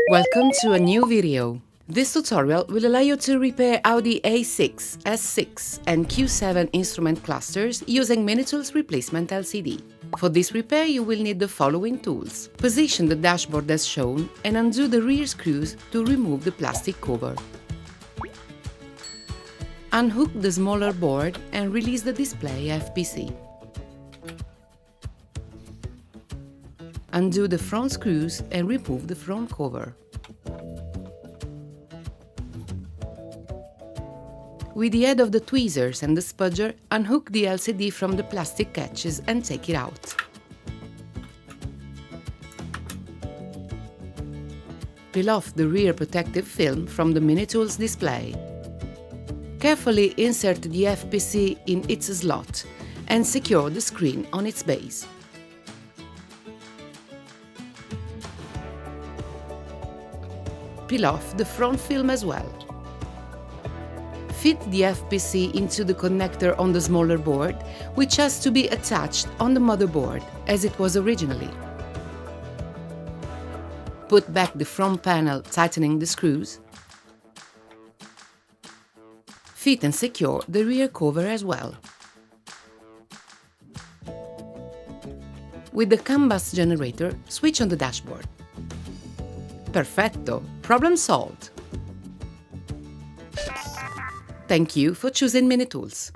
Welcome to a new video. This tutorial will allow you to repair Audi A6, S6 and Q7 instrument clusters using Minitools Replacement LCD. For this repair you will need the following tools. Position the dashboard as shown and undo the rear screws to remove the plastic cover. Unhook the smaller board and release the display FPC. Undo the front screws and remove the front cover. With the aid of the tweezers and the spudger, unhook the LCD from the plastic catches and take it out. Peel off the rear protective film from the Minitools display. Carefully insert the FPC in its slot and secure the screen on its base. Peel off the front film as well. Fit the FPC into the connector on the smaller board, which has to be attached on the motherboard, as it was originally. Put back the front panel, tightening the screws. Fit and secure the rear cover as well. With the CAN bus generator, switch on the dashboard. Perfetto! Problem solved! Thank you for choosing Minitools.